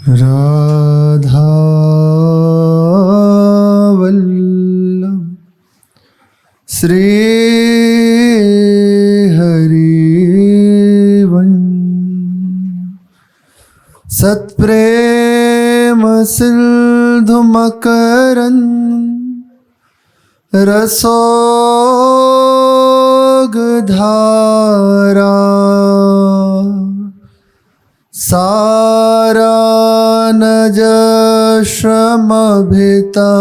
राधा वल्लभ श्री हरिवंश सत्प्रेम सिंधु मकरंद रसोगधारा सारानज श्रमभिता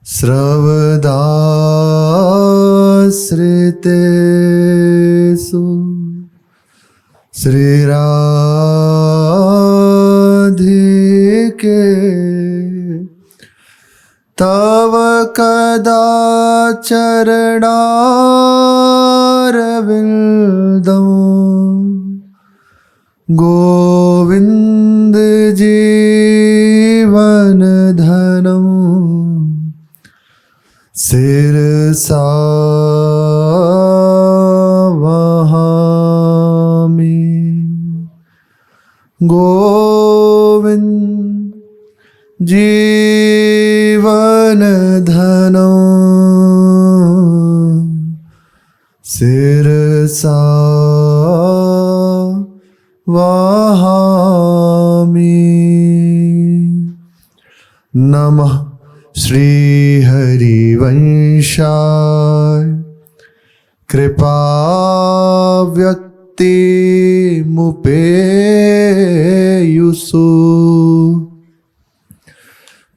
श्रवदाश्रितेषु श्रीराधिके तव कदाचरणारविन्दम् गोविंद जीवन धनम सिरसा वहामि गोविंद जीवन धनम सिरसा वहामि। नमः श्री हरिवंशाय कृपा व्यक्ति मुपेयुषु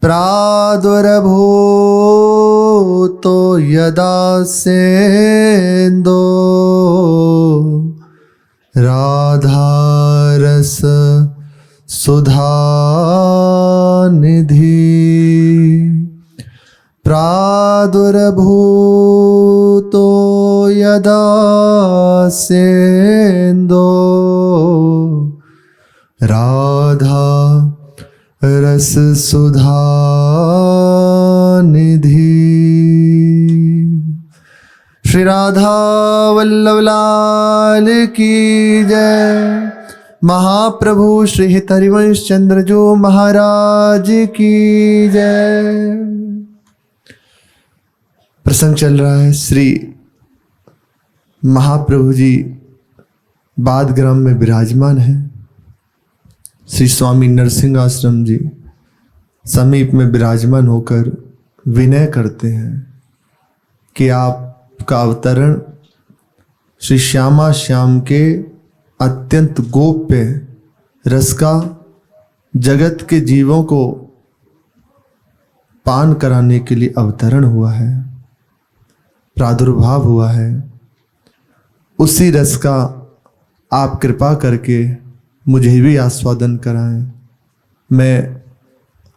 प्रादुर्भूतो यदा सेन्दो राधारस सुधा निधि प्रादुर्भूतो यदा सेन्दो राधा रस सुधा निधि। श्री राधा वल्लभ लाल की जय। महाप्रभु श्री हित हरिवंश चंद्र जो महाराज की जय। प्रसंग चल रहा है, श्री महाप्रभु जी बादग्राम में विराजमान है। श्री स्वामी नरसिंह आश्रम जी समीप में विराजमान होकर विनय करते हैं कि आपका अवतरण श्री श्यामा श्याम के अत्यंत गोप्य रस का जगत के जीवों को पान कराने के लिए अवतरण हुआ है, प्रादुर्भाव हुआ है। उसी रस का आप कृपा करके मुझे भी आस्वादन कराएं। मैं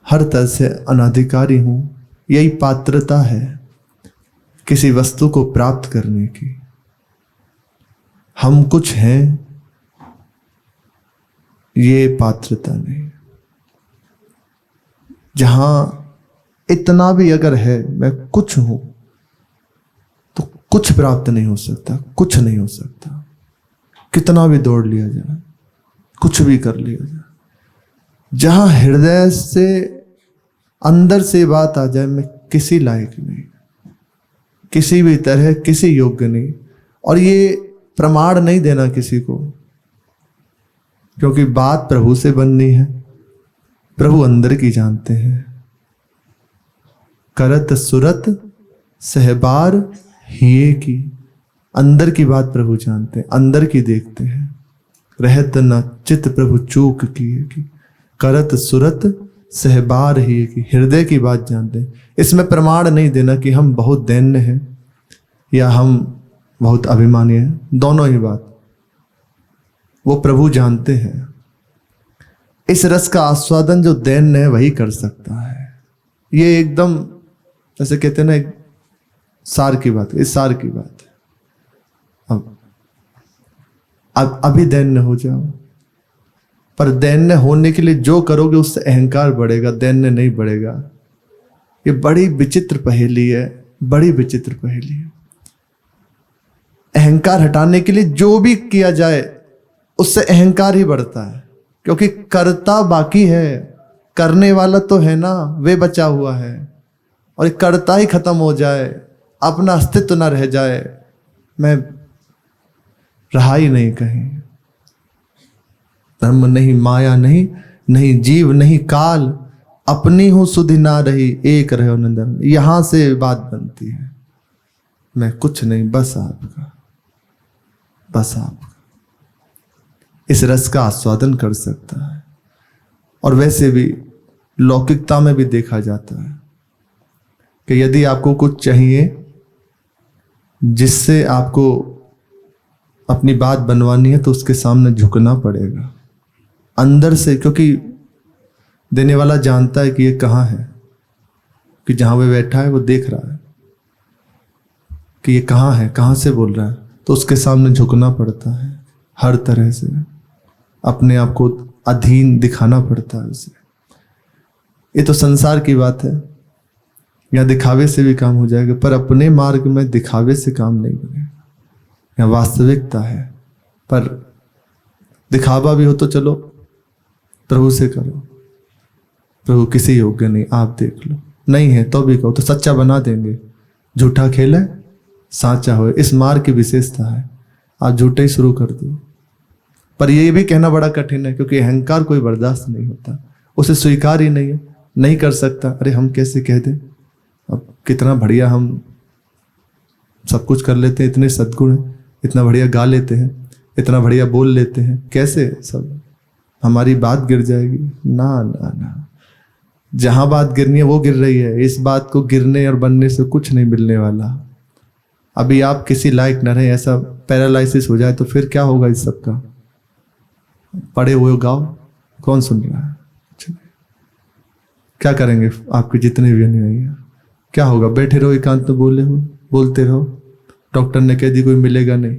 हर तरह से अनाधिकारी हूँ, यही पात्रता है किसी वस्तु को प्राप्त करने की। हम कुछ हैं, ये पात्रता नहीं। जहां इतना भी अगर है मैं कुछ हूं तो कुछ प्राप्त नहीं हो सकता, कुछ नहीं हो सकता। कितना भी दौड़ लिया जाए, कुछ भी कर लिया जाए, जहां हृदय से अंदर से बात आ जाए मैं किसी लायक नहीं, किसी भी तरह किसी योग्य नहीं। और ये प्रमाण नहीं देना किसी को, क्योंकि बात प्रभु से बननी है। प्रभु अंदर की जानते हैं। करत सुरत सहबार हिये की, अंदर की बात प्रभु जानते हैं, अंदर की देखते हैं। रहत न चित प्रभु चूक किए की, करत सुरत सहबार हिये की, हृदय की बात जानते हैं। इसमें प्रमाण नहीं देना कि हम बहुत दैन्य हैं या हम बहुत अभिमानी हैं, दोनों ही बात वो प्रभु जानते हैं। इस रस का आस्वादन जो दैन्य है वही कर सकता है। ये एकदम जैसे कहते हैं ना, एक सार की बात, इस सार की बात है। अब अभी दैन्य हो जाओ, पर दैन्य होने के लिए जो करोगे उससे अहंकार बढ़ेगा, दैन्य नहीं बढ़ेगा। ये बड़ी विचित्र पहेली है, बड़ी विचित्र पहेली है। अहंकार हटाने के लिए जो भी किया जाए उससे अहंकार ही बढ़ता है। क्योंकि करता बाकी है, करने वाला तो है ना, वे बचा हुआ है। और करता ही खत्म हो जाए, अपना अस्तित्व ना रह जाए, मैं रहा ही नहीं कहीं। धर्म नहीं, माया नहीं, नहीं जीव नहीं काल, अपनी हूं सुधि ना रही, एक रहो नंदन। यहां से बात बनती है, मैं कुछ नहीं, बस आपका, बस आपका। इस रस का आस्वादन कर सकता है। और वैसे भी लौकिकता में भी देखा जाता है कि यदि आपको कुछ चाहिए जिससे आपको अपनी बात बनवानी है, तो उसके सामने झुकना पड़ेगा अंदर से, क्योंकि देने वाला जानता है कि ये कहाँ है, कि जहां वो बैठा है वो देख रहा है कि ये कहाँ है, कहाँ से बोल रहा है, तो उसके सामने झुकना पड़ता है। हर तरह से अपने आप को अधीन दिखाना पड़ता है उसे। ये तो संसार की बात है, या दिखावे से भी काम हो जाएगा, पर अपने मार्ग में दिखावे से काम नहीं बनेगा। या वास्तविकता है, पर दिखावा भी हो तो चलो प्रभु से करो, प्रभु किसी योग्य नहीं, आप देख लो, नहीं है तो भी कहो, तो सच्चा बना देंगे। झूठा खेल है साचा हो, इस मार्ग की विशेषता है। आप झूठे ही शुरू कर दो, पर ये भी कहना बड़ा कठिन है, क्योंकि अहंकार कोई बर्दाश्त नहीं होता, उसे स्वीकार ही नहीं है, नहीं कर सकता। अरे हम कैसे कह दें, अब कितना बढ़िया हम सब कुछ कर लेते हैं, इतने सद्गुण हैं, इतना बढ़िया गा लेते हैं, इतना बढ़िया बोल लेते हैं, कैसे सब हमारी बात गिर जाएगी? ना ना ना, जहां बात गिरनी है वो गिर रही है। इस बात को गिरने और बनने से कुछ नहीं मिलने वाला। अभी आप किसी लायक न रहे, ऐसा पैरालाइसिस हो जाए तो फिर क्या होगा इस सब का? पड़े हुए गाओ, कौन सुन रहा है? क्या करेंगे आपके जितने भी अनुयायी हैं? क्या होगा? बैठे रहो एकांत में, बोलते रहो। डॉक्टर ने कह दी कोई मिलेगा नहीं,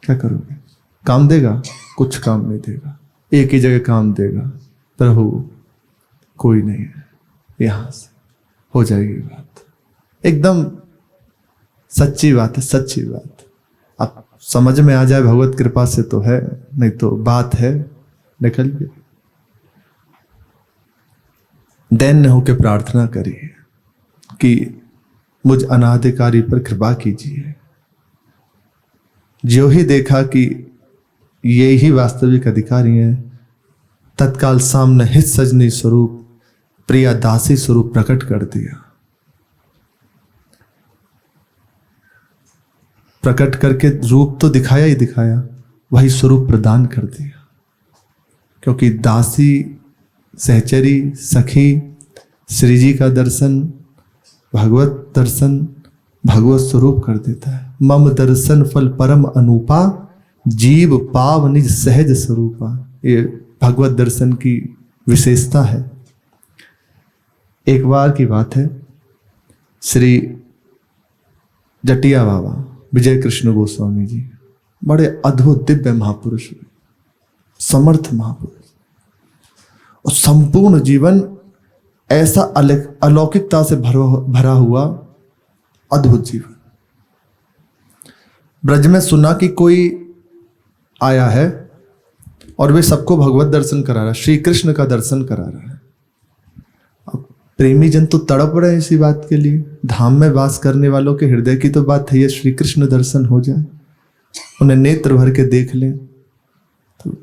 क्या करोगे? काम देगा? कुछ काम नहीं देगा, एक ही जगह काम देगा, प्रभु कोई नहीं है। यहां से हो जाएगी बात, एकदम सच्ची बात है, सच्ची बात। अब समझ में आ जाए भगवत कृपा से तो है, नहीं तो बात है निकल गई। दैन्य होकर प्रार्थना करिए कि मुझ अनाधिकारी पर कृपा कीजिए। जो ही देखा कि ये ही वास्तविक अधिकारी हैं, तत्काल सामने हित सजनी स्वरूप, प्रिया दासी स्वरूप प्रकट कर दिया। प्रकट करके रूप तो दिखाया ही दिखाया, वही स्वरूप प्रदान कर दिया। क्योंकि दासी, सहचरी, सखी, श्री जी का दर्शन, भगवत दर्शन भगवत स्वरूप कर देता है। मम दर्शन फल परम अनूपा, जीव पाव निज सहज स्वरूपा। ये भगवत दर्शन की विशेषता है। एक बार की बात है, श्री जटिया बाबा विजय कृष्ण गोस्वामी जी, बड़े अद्भुत दिव्य महापुरुष, समर्थ महापुरुष, और संपूर्ण जीवन ऐसा अलौकिकता से भरा हुआ अद्भुत जीवन। ब्रज में सुना कि कोई आया है और वे सबको भगवत दर्शन करा रहा है, श्री कृष्ण का दर्शन करा रहा है। अब प्रेमी जन तो तड़प रहे हैं इसी बात के लिए। धाम में वास करने वालों के हृदय की तो बात है, ये श्री कृष्ण दर्शन हो जाए, उन्हें नेत्र भर के देख लें। तो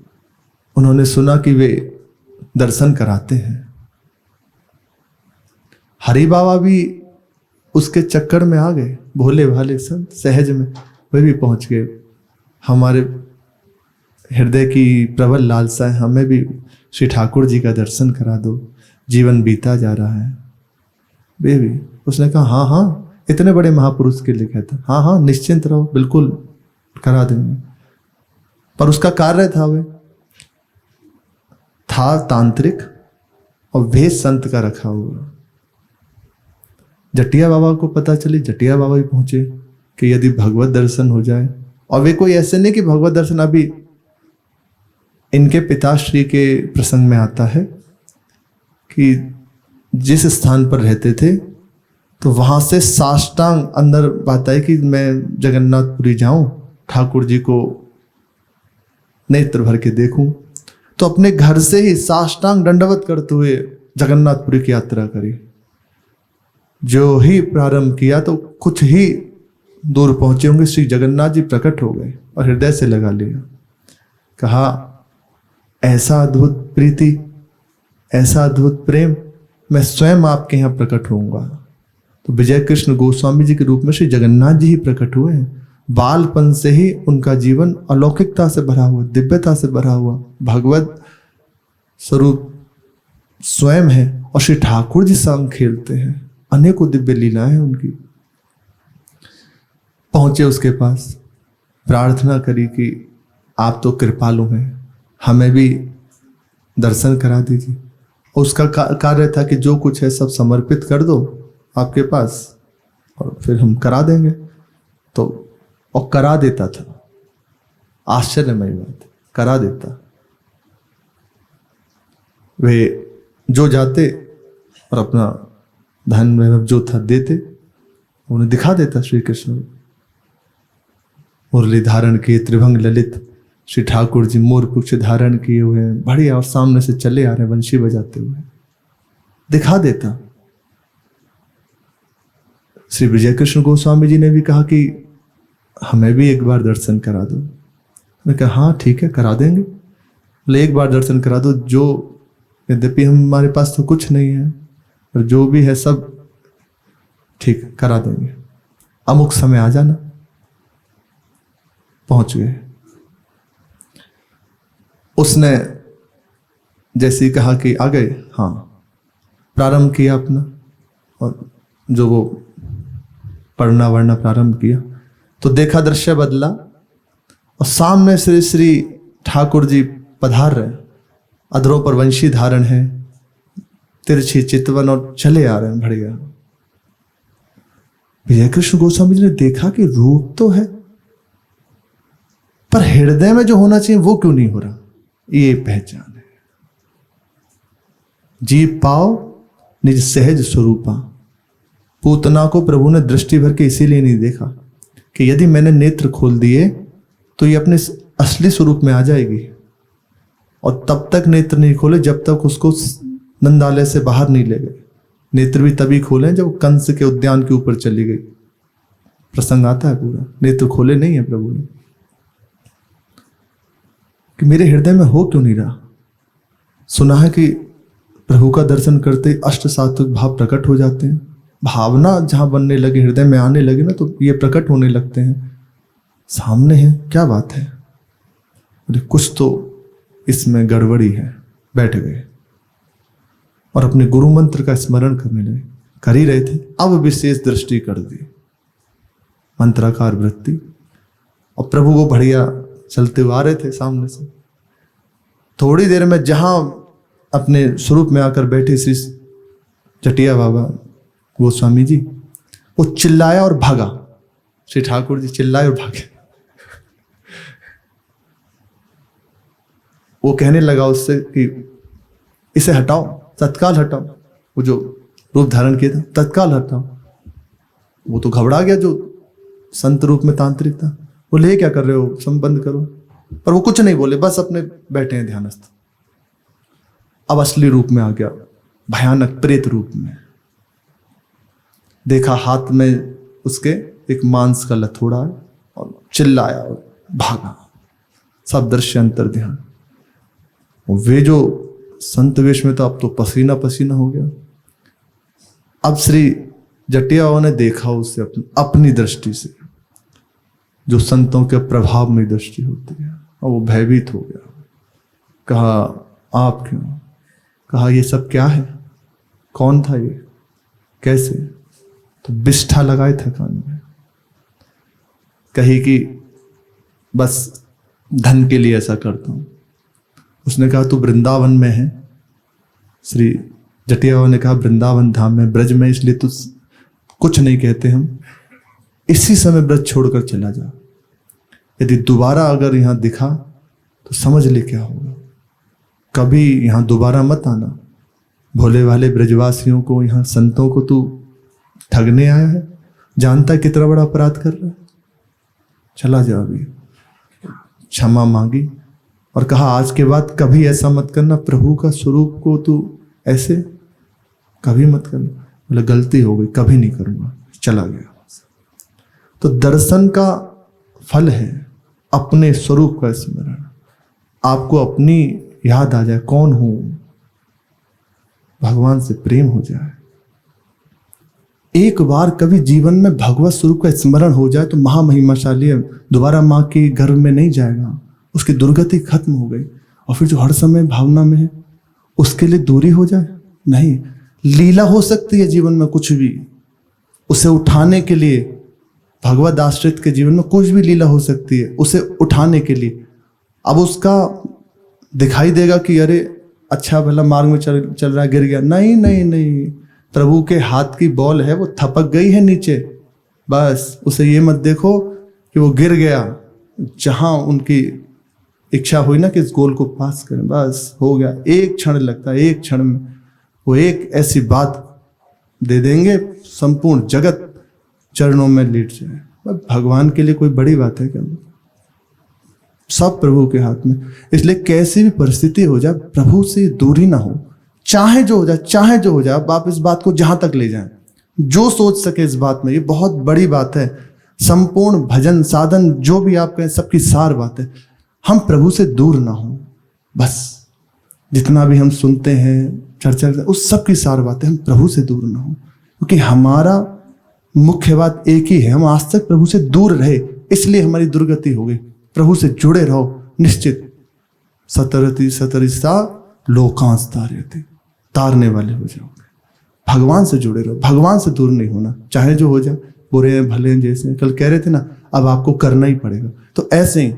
उन्होंने सुना कि वे दर्शन कराते हैं। हरि बाबा भी उसके चक्कर में आ गए, भोले भाले संत सहज में वे भी पहुंच गए। हमारे हृदय की प्रबल लालसा है, हमें भी श्री ठाकुर जी का दर्शन करा दो, जीवन बीता जा रहा है। वे भी, उसने कहा हाँ हाँ, इतने बड़े महापुरुष के लिए कहता, हाँ हाँ निश्चिंत रहो, बिल्कुल करा देंगे। पर उसका कार्य था, वे था तांत्रिक और भेद संत का रखा हुआ। जटिया बाबा को पता चली, जटिया बाबा भी पहुंचे कि यदि भगवत दर्शन हो जाए। और वे कोई ऐसे नहीं कि भगवत दर्शन, अभी इनके पिताश्री के प्रसंग में आता है कि जिस स्थान पर रहते थे तो वहां से साष्टांग अंदर बात आई कि मैं जगन्नाथपुरी जाऊं, ठाकुर जी को नेत्र भर के देखूं। तो अपने घर से ही साष्टांग दंडवत करते हुए जगन्नाथपुरी की यात्रा करी। जो ही प्रारंभ किया तो कुछ ही दूर पहुंचे होंगे, श्री जगन्नाथ जी प्रकट हो गए और हृदय से लगा लिया। कहा, ऐसा अद्भुत प्रीति, ऐसा अद्भुत प्रेम, मैं स्वयं आपके यहाँ प्रकट होऊंगा। तो विजय कृष्ण गोस्वामी जी के रूप में श्री जगन्नाथ जी ही प्रकट हुए हैं। बालपन से ही उनका जीवन अलौकिकता से भरा हुआ, दिव्यता से भरा हुआ, भगवत स्वरूप स्वयं है। और श्री ठाकुर जी संग खेलते हैं, अनेकों दिव्य लीलाएं हैं उनकी। पहुंचे उसके पास, प्रार्थना करी कि आप तो कृपालु हैं, हमें भी दर्शन करा दीजिए। उसका कार्य था कि जो कुछ है सब समर्पित कर दो आपके पास और फिर हम करा देंगे। तो और करा देता था, आश्चर्यमय बात, करा देता। वे जो जाते और अपना धन वैभव जो था देते, उन्हें दिखा देता श्री कृष्ण। मुरली धारण किए, त्रिभंग ललित श्री ठाकुर जी मोर पुच्छ धारण किए हुए हैं, बढ़िया, और सामने से चले आ रहे हैं बंशी बजाते हुए, दिखा देता। श्री विजय कृष्ण गोस्वामी जी ने भी कहा कि हमें भी एक बार दर्शन करा दो। मैं कहा हाँ ठीक है, करा देंगे, ले एक बार दर्शन करा दो। जो यद्यपि हमारे पास तो कुछ नहीं है, और जो भी है सब ठीक करा देंगे, अमुक समय आ जाना। पहुंच गए। उसने जैसे ही कहा कि आ गए, हाँ, प्रारंभ किया अपना, और जो वो पढ़ना वढ़ना प्रारंभ किया तो देखा दृश्य बदला, और सामने से श्री ठाकुर जी पधार रहे, अधरों पर वंशी धारण है, तिरछी चितवन, और चले आ रहे हैं बढ़िया। विजय कृष्ण गोस्वामी जी ने देखा कि रूप तो है, पर हृदय में जो होना चाहिए वो क्यों नहीं हो रहा। ये पहचान है। जीव पाओ निज सहज स्वरूपा। पूतना को प्रभु ने दृष्टि भर के इसीलिए नहीं देखा कि यदि मैंने नेत्र खोल दिए तो ये अपने असली स्वरूप में आ जाएगी, और तब तक नेत्र नहीं खोले जब तक उसको नंदालय से बाहर नहीं ले गए। नेत्र भी तभी खोले जब कंस के उद्यान के ऊपर चली गई। प्रसंग आता है पूरा, नेत्र खोले नहीं है प्रभु ने कि मेरे हृदय में हो क्यों नहीं रहा। सुना है कि प्रभु का दर्शन करते अष्ट सात्विक भाव प्रकट हो जाते हैं। भावना जहां बनने लगे, हृदय में आने लगे ना, तो ये प्रकट होने लगते हैं। सामने है, क्या बात है, अरे कुछ तो इसमें गड़बड़ी है। बैठ गए और अपने गुरु मंत्र का स्मरण करने लगे। कर ही रहे थे, अब विशेष दृष्टि कर दी, मंत्राकार वृत्ति, और प्रभु वो बढ़िया चलते हुए आ रहे थे सामने से। थोड़ी देर में जहां अपने स्वरूप में आकर बैठे श्री जटिया बाबा गोस्वामी जी, वो चिल्लाया और भागा। श्री ठाकुर जी चिल्लाए और भागे। वो कहने लगा उससे कि इसे हटाओ, तत्काल हटाओ, वो जो रूप धारण किया था तत्काल हटाओ। वो तो घबरा गया, जो संत रूप में तांत्रिक था। बोले क्या कर रहे हो, संबंध करो। पर वो कुछ नहीं बोले, बस अपने बैठे हैं ध्यानस्थ। अब असली रूप में आ गया, भयानक प्रेत रूप में। देखा हाथ में उसके एक मांस का लथोड़ा है, और चिल्लाया और भागा। सब दृश्य अंतर ध्यान। वे जो संत वेश में था, अब तो पसीना पसीना हो गया। अब श्री जटिया ने देखा उसे अपनी दृष्टि से, जो संतों के प्रभाव में दृष्टि होती है, और वो भयभीत हो गया। कहा आप क्यों? कहा ये सब क्या है, कौन था ये, कैसे? तो बिष्ठा लगाए था कान में। कही कि बस धन के लिए ऐसा करता हूं। उसने कहा तू वृंदावन में है। श्री जटिया ने कहा वृंदावन धाम में, ब्रज में, इसलिए तू कुछ नहीं कहते हम। इसी समय ब्रज छोड़कर चला जा। यदि दोबारा अगर यहां दिखा तो समझ ले क्या होगा। कभी यहां दोबारा मत आना। भोले भाले ब्रजवासियों को, यहां संतों को तू ठगने आया है। जानता है कितना बड़ा अपराध कर रहा है। चला जा। अभी क्षमा मांगी और कहा आज के बाद कभी ऐसा मत करना, प्रभु का स्वरूप को तू ऐसे कभी मत करना। बोले गलती हो गई, कभी नहीं करूंगा, चला गया। तो दर्शन का फल है अपने स्वरूप का स्मरण। आपको अपनी याद आ जाए, कौन हूं, भगवान से प्रेम हो जाए। एक बार कभी जीवन में भगवत स्वरूप का स्मरण हो जाए तो महामहिमाशाली है, दोबारा माँ के गर्भ में नहीं जाएगा, उसकी दुर्गति खत्म हो गई। और फिर जो हर समय भावना में है उसके लिए दूरी हो जाए, नहीं। लीला हो सकती है जीवन में कुछ भी, उसे उठाने के लिए भगवत आश्रित के जीवन में कुछ भी लीला हो सकती है, उसे उठाने के लिए। अब उसका दिखाई देगा कि अरे अच्छा भला मार्ग में चल रहा है, गिर गया, नहीं नहीं नहीं, प्रभु के हाथ की बॉल है, वो थपक गई है नीचे, बस उसे ये मत देखो कि वो गिर गया। जहां उनकी इच्छा हुई ना कि इस गोल को पास करें, बस हो गया। एक क्षण लगता है, एक क्षण में वो एक ऐसी बात दे देंगे, संपूर्ण जगत चरणों में लेट जाए। भगवान के लिए कोई बड़ी बात है क्या? सब प्रभु के हाथ में। इसलिए कैसी भी परिस्थिति हो जाए प्रभु से दूरी ना हो, चाहे जो हो जाए, चाहे जो हो जाए। आप इस बात को जहां तक ले जाएं, जो सोच सके इस बात में, ये बहुत बड़ी बात है। संपूर्ण भजन साधन जो भी आप कहें, सबकी सार बात है, हम प्रभु से दूर ना हो। बस जितना भी हम सुनते हैं, चर्चा करते हैं, उस सब की सार बात है, हम प्रभु से दूर ना हो। क्योंकि हमारा मुख्य बात एक ही है, हम आज तक प्रभु से दूर रहे, इसलिए हमारी दुर्गति हो गई। प्रभु से जुड़े रहो, निश्चित सतरति सतरिसा लोकांश तारयति, तारने वाले हो जाओगे। भगवान से जुड़े रहो, भगवान से दूर नहीं होना, चाहे जो हो जाए, बुरे हैं भले हैं, जैसे कल कह रहे थे ना, अब आपको करना ही पड़ेगा। तो ऐसे ही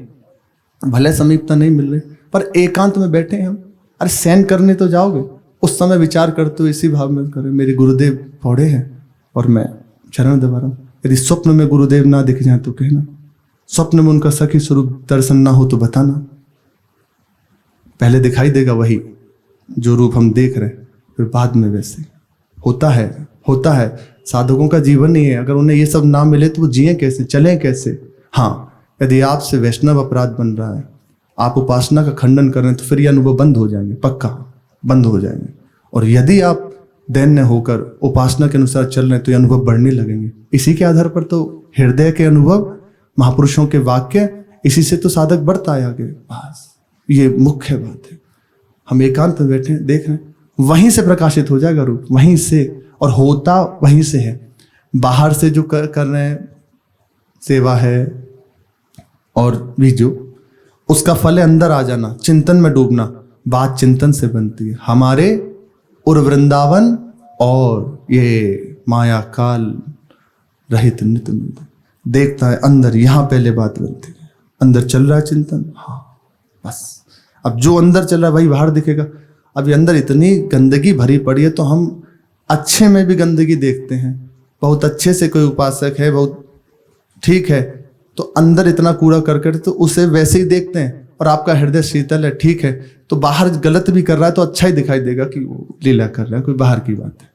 भले समीपता नहीं मिल रही, पर एकांत में बैठे हम, अरे सैन करने तो जाओगे, उस समय विचार करते हो इसी भाव में करें, मेरे गुरुदेव पौड़े हैं और मैं चरण दबा रहा हूं। यदि स्वप्न में गुरुदेव ना दिख जाए तो कहना, स्वप्न में उनका सखी स्वरूप दर्शन ना हो तो बताना। पहले दिखाई देगा वही जो रूप हम देख रहे हैं, फिर बाद में वैसे होता है। साधकों का जीवन ही है, अगर उन्हें ये सब ना मिले तो वो जिए कैसे, चलें कैसे? हाँ, यदि आपसे वैष्णव अपराध बन रहा है, आप उपासना का खंडन कर रहे हैं, तो फिर ये अनुभव बंद हो जाएंगे, पक्का बंद हो जाएंगे। और यदि आप दैन्य होकर उपासना के अनुसार चल रहे हैं तो ये अनुभव बढ़ने लगेंगे। इसी के आधार पर तो हृदय के अनुभव, महापुरुषों के वाक्य, इसी से तो साधक बढ़ता है आगे। बस ये मुख्य बात है। हम एकांत में बैठे देख रहे हैं, वहीं से प्रकाशित हो जाएगा रूप, वहीं से, और होता वहीं से है। बाहर से जो कर रहे हैं सेवा है और भी जो उसका फल है अंदर आ जाना, चिंतन में डूबना। बात चिंतन से बनती है। हमारे उर वृंदावन और ये माया काल रहित नित्य देखता है अंदर, यहां पहले बात बनती है। अंदर चल रहा है चिंतन, हाँ बस। अब जो अंदर चल रहा है वही बाहर दिखेगा। अब ये अंदर इतनी गंदगी भरी पड़ी है तो हम अच्छे में भी गंदगी देखते हैं। बहुत अच्छे से कोई उपासक है, बहुत ठीक है, तो अंदर इतना कूड़ा करकट, तो उसे वैसे ही देखते हैं। और आपका हृदय शीतल है, ठीक है, तो बाहर गलत भी कर रहा है तो अच्छा ही दिखाई देगा कि वो लीला कर रहा है, कोई बाहर की बात है।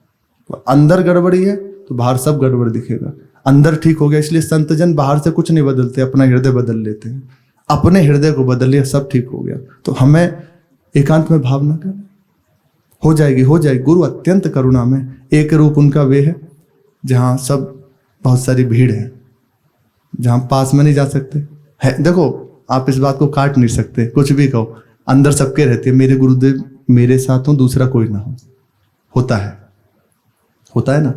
तो अंदर गड़बड़ी है तो बाहर सब गड़बड़ दिखेगा। अंदर ठीक हो गया, इसलिए संतजन बाहर से कुछ नहीं बदलते, अपना हृदय बदल लेते हैं। अपने हृदय को बदल लिया, सब ठीक हो गया। तो हमें एकांत में भावना करें, हो जाएगी। गुरु अत्यंत करुणा में, एक रूप उनका वे है जहां सब बहुत सारी भीड़ है, जहां पास में नहीं जा सकते है। देखो, आप इस बात को काट नहीं सकते, कुछ भी कहो, अंदर सबके रहती है। मेरे गुरुदेव मेरे साथ हो, दूसरा कोई ना हो, होता है ना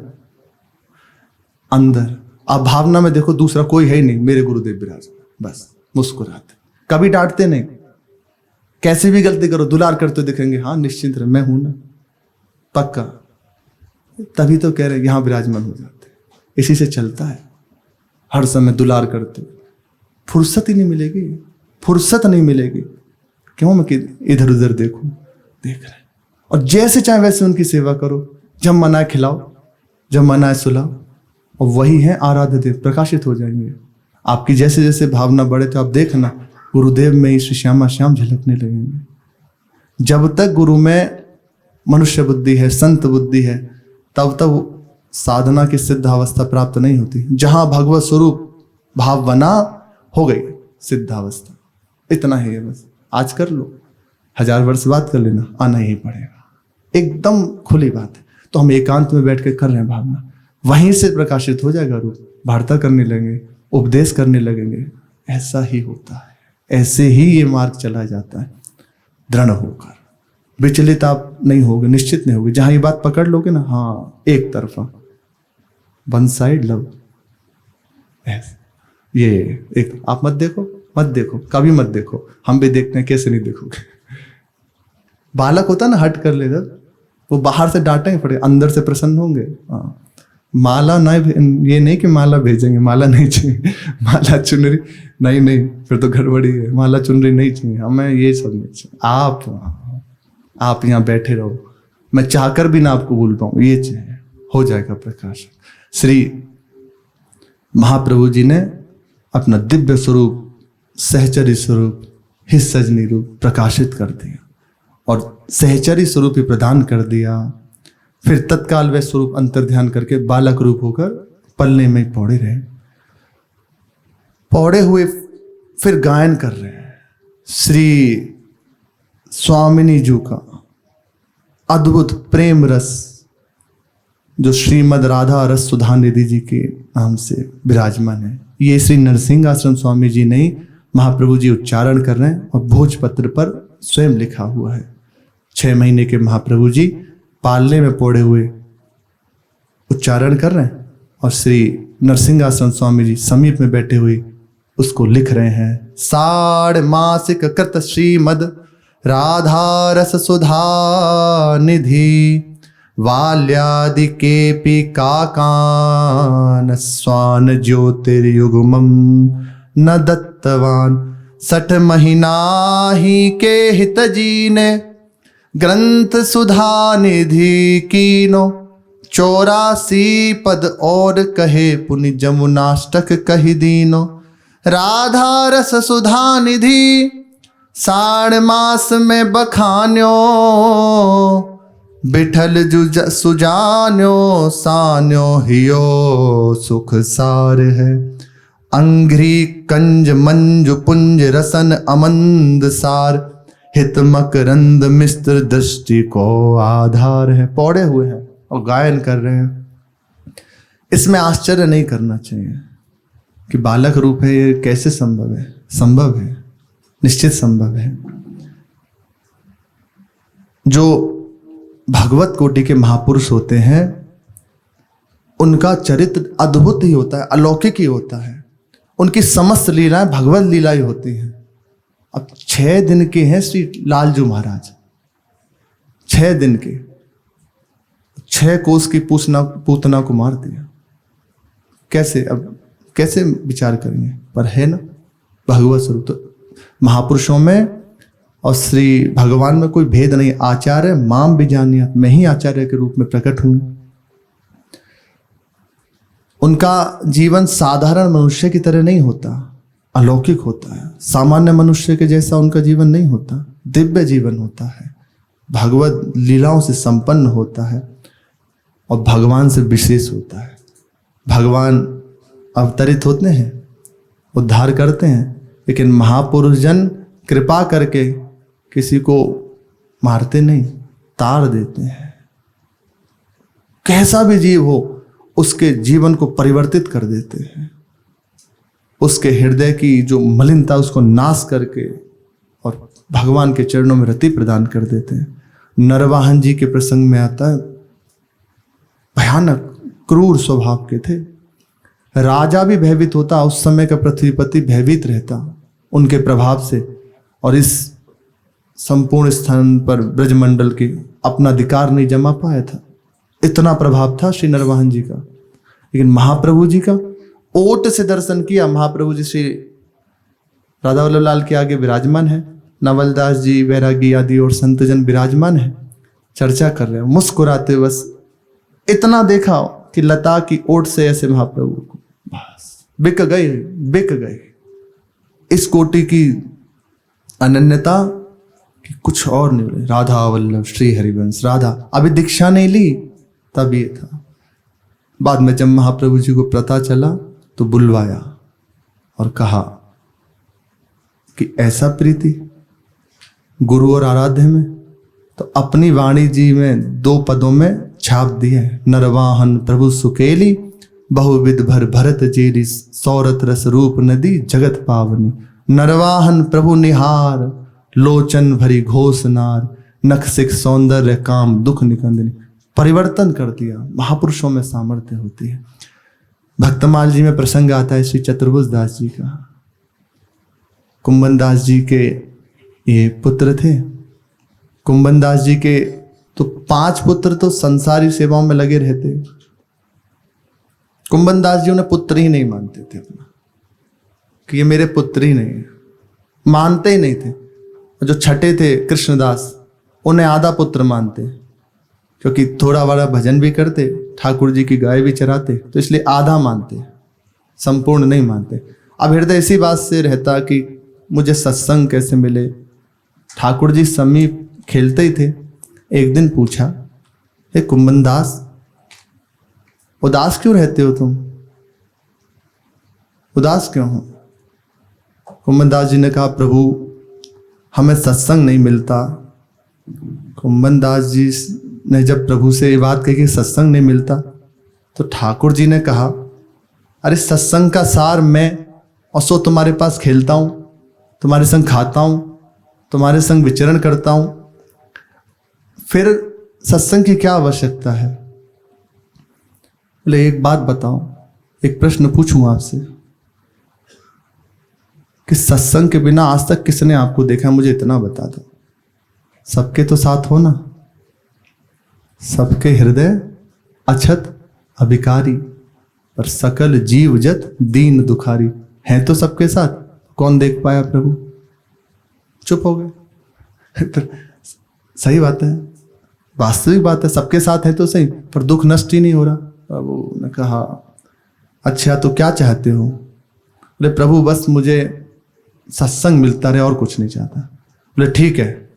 अंदर। आप भावना में देखो, दूसरा कोई है ही नहीं, मेरे गुरुदेव विराज, बस मुस्कुराते, कभी डांटते नहीं। कैसे भी गलती करो, दुलार करते दिखेंगे, हाँ निश्चिंत रहे, मैं हूं ना, पक्का। तभी तो कह रहे यहां विराजमान हो जाते। इसी से चलता है, हर समय दुलार करते। फुर्सत ही नहीं मिलेगी, फुर्सत नहीं मिलेगी। क्यों मैं इधर उधर देखूं, देख रहे। और जैसे चाहे वैसे उनकी सेवा करो, जब मनाए खिलाओ, जब मनाए सुलाओ। और वही है आराध्य देव, प्रकाशित हो जाएंगे। आपकी जैसे जैसे भावना बढ़े तो आप देखना गुरुदेव में श्री श्यामा श्याम झलकने लगेंगे। जब तक गुरु में मनुष्य बुद्धि है, संत बुद्धि है, तब तक साधना की सिद्ध अवस्था प्राप्त नहीं होती। जहां भगवत स्वरूप भाव बना, हो गई सिद्धावस्था। इतना ही है बस। आज कर लो, 1000 वर्ष बाद कर लेना, आना ही पड़ेगा। एकदम खुली बात है। तो हम एकांत में बैठ के कर रहे हैं भावना, वहीं से प्रकाशित हो जाएगा रूप। वार्ता करने लगेंगे, उपदेश करने लगेंगे, ऐसा ही होता है। ऐसे ही ये मार्ग चला जाता है, दृढ़ होकर। विचलित आप नहीं होगे, निश्चित नहीं होगे। जहां ये बात पकड़ लोगे ना, हाँ एक तरफा, वन साइड लव, ये एक। आप मत देखो, मत देखो, कभी मत देखो। हम भी देखते हैं, कैसे नहीं देखोगे। बालक होता ना, हट कर लेगा, वो बाहर से डांटेंगे पड़े, अंदर से प्रसन्न होंगे। हाँ, माला ना, ये नहीं कि माला भेजेंगे, माला नहीं चाहिए, माला चुनरी नहीं, फिर तो गड़बड़ी है। माला चुनरी नहीं चाहिए हमें, ये सब नहीं चाहिए। आप यहाँ बैठे रहो, मैं चाहकर भी ना आपको भूल पाऊं, ये चाहिए, हो जाएगा प्रकाश। श्री महाप्रभु जी ने अपना दिव्य स्वरूप, सहचरी स्वरूप, हिस सजनी रूप प्रकाशित कर दिया और सहचरी स्वरूप ही प्रदान कर दिया। फिर तत्काल वह स्वरूप अंतर ध्यान करके बालक रूप होकर पलने में पौड़े रहे। पौड़े हुए फिर गायन कर रहे हैं श्री स्वामिनी जी का अद्भुत प्रेम रस, जो श्रीमद राधा रस सुधा निधि जी के नाम से विराजमान है। ये श्री नरसिंह आश्रम स्वामी जी ने महाप्रभु जी उच्चारण कर रहे हैं और भोजपत्र पर स्वयं लिखा हुआ है। 6 महीने के महाप्रभु जी पालने में पौड़े हुए उच्चारण कर रहे हैं और श्री नरसिंह आश्रम स्वामी जी समीप में बैठे हुए उसको लिख रहे हैं। 6 मासिक कृत श्रीमद राधा रस सुधा निधि वाल्यादि केपि काकान स्वान ज्योतिर्युग्मम न दत्तवान। 60 महीना ही के हित जीने ग्रंथ सुधा निधि कीनो। 84 पद और कहे पुनि जमुनाष्टक कही दीनो। राधा रस सुधा निधि 6 मास में बखान्यो। बिठल जुज सुजान्यो सान्यो हियो सुख सार है। अंघ्री कंज मंजु पुंज रसन अमंद सार। हित मकरंद मिस्त्र दृष्टि को आधार है। पौड़े हुए हैं और गायन कर रहे हैं। इसमें आश्चर्य नहीं करना चाहिए कि बालक रूप है, ये कैसे संभव है? संभव है, निश्चित संभव है। जो भगवत कोटि के महापुरुष होते हैं उनका चरित्र अद्भुत ही होता है, अलौकिक ही होता है। उनकी समस्त लीलाएं भगवत लीला ही होती हैं। अब 6 दिन के हैं श्री लालजू महाराज, 6 दिन के, 6 कोस की पूतना को मार दिया। कैसे, अब कैसे विचार करेंगे? पर है ना भगवत स्वरूप। तो महापुरुषों में और श्री भगवान में कोई भेद नहीं। आचार्य माम भी जानिया, मैं ही आचार्य के रूप में प्रकट हूं। उनका जीवन साधारण मनुष्य की तरह नहीं होता, अलौकिक होता है। सामान्य मनुष्य के जैसा उनका जीवन नहीं होता, दिव्य जीवन होता है, भगवत लीलाओं से संपन्न होता है और भगवान से विशेष होता है। भगवान अवतरित होते हैं, उद्धार करते हैं, लेकिन महापुरुष जन कृपा करके किसी को मारते नहीं, तार देते हैं। कैसा भी जीव हो उसके जीवन को परिवर्तित कर देते हैं। उसके हृदय की जो मलिनता उसको नाश करके और भगवान के चरणों में रति प्रदान कर देते हैं। नरवाहन जी के प्रसंग में आता है, भयानक क्रूर स्वभाव के थे। राजा भी भयभीत होता, उस समय का पृथ्वीपति भयभीत रहता उनके प्रभाव से, और इस संपूर्ण स्थान पर ब्रजमंडल के अपना अधिकार नहीं जमा पाया था। इतना प्रभाव था श्री नरवाहन जी का। लेकिन महाप्रभु जी का ओट से दर्शन किया। महाप्रभु जी श्री राधा वल्लभ लाल के आगे विराजमान है, नवलदास जी, वैरागी आदि और संतजन विराजमान है, चर्चा कर रहे हैं, मुस्कुराते बस इतना देखा कि लता की ओट से ऐसे महाप्रभु को बस बिक गए। इस कोटि की अनन्यता कि कुछ और नहीं। राधा वल्लभ श्री हरिवंश, राधा अभी दीक्षा नहीं ली, तब ये था। बाद में जब महाप्रभु जी को पता चला तो बुलवाया और कहा कि ऐसा प्रीति, गुरु और आराध्य में, तो अपनी वाणी जी में 2 पदों में छाप दिए, नरवाहन प्रभु सुकेली, बहुविध भर भरत जेरी, सौरथ रस रूप नदी जगत पावनी। नरवाहन प्रभु निहार, लोचन भरी घोषनार, नख सिख सौंदर्य काम दुख निकंदनी। परिवर्तन कर दिया। महापुरुषों में सामर्थ्य होती है। भक्तमाल जी में प्रसंग आता है श्री चतुर्भुज दास जी का। कुंभन दास जी के ये पुत्र थे। कुंभन दास जी के तो 5 पुत्र तो संसारी सेवाओं में लगे रहते। कुंभन दास जी उन्हें पुत्र ही नहीं मानते थे अपना, कि ये मेरे पुत्र ही नहीं है, मानते ही नहीं थे। जो छठे थे कृष्णदास, उन्हें आधा पुत्र मानते, क्योंकि थोड़ा बड़ा भजन भी करते, ठाकुर जी की गाय भी चराते, तो इसलिए आधा मानते, संपूर्ण नहीं मानते। अब हृदय इसी बात से रहता कि मुझे सत्संग कैसे मिले। ठाकुर जी समीप खेलते ही थे। एक दिन पूछा, हे कुंभन दास, उदास क्यों रहते हो तुम? उदास क्यों हो? कुंभन दास जी ने कहा, प्रभु हमें सत्संग नहीं मिलता। कुंभन दास जी ने जब प्रभु से ये बात कही कि सत्संग नहीं मिलता, तो ठाकुर जी ने कहा, अरे सत्संग का सार मैं, और सो तुम्हारे पास खेलता हूं, तुम्हारे संग खाता हूं, तुम्हारे संग विचरण करता हूं, फिर सत्संग की क्या आवश्यकता है? बोले एक बात बताओ, एक प्रश्न पूछूं आपसे कि सत्संग के बिना आज तक किसने आपको देखा? मुझे इतना बता दो। सबके तो साथ हो ना, सबके हृदय अछत अभिकारी, पर सकल जीव जत दीन दुखारी। हैं तो सबके साथ, कौन देख पाया प्रभु? चुप हो गए। सही बात है, वास्तविक बात है, सबके साथ है तो सही, पर दुख नष्ट ही नहीं हो रहा। प्रभु ने कहा, अच्छा तो क्या चाहते हो? बोले प्रभु बस मुझे सत्संग मिलता रहे, और कुछ नहीं चाहता। बोले ठीक है,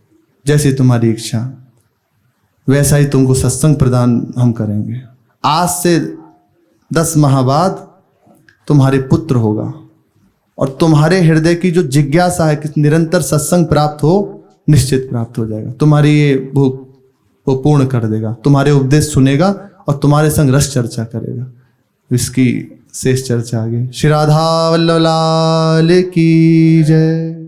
जैसी तुम्हारी इच्छा वैसा ही तुमको सत्संग प्रदान हम करेंगे। आज से 10 माह बाद तुम्हारे पुत्र होगा, और तुम्हारे हृदय की जो जिज्ञासा है कि निरंतर सत्संग प्राप्त हो, निश्चित प्राप्त हो जाएगा। तुम्हारी ये भूख वो पूर्ण कर देगा, तुम्हारे उपदेश सुनेगा और तुम्हारे संग रस चर्चा करेगा। इसकी शेष चर्चा आगे। श्री राधा वल्लभ लाल की जय।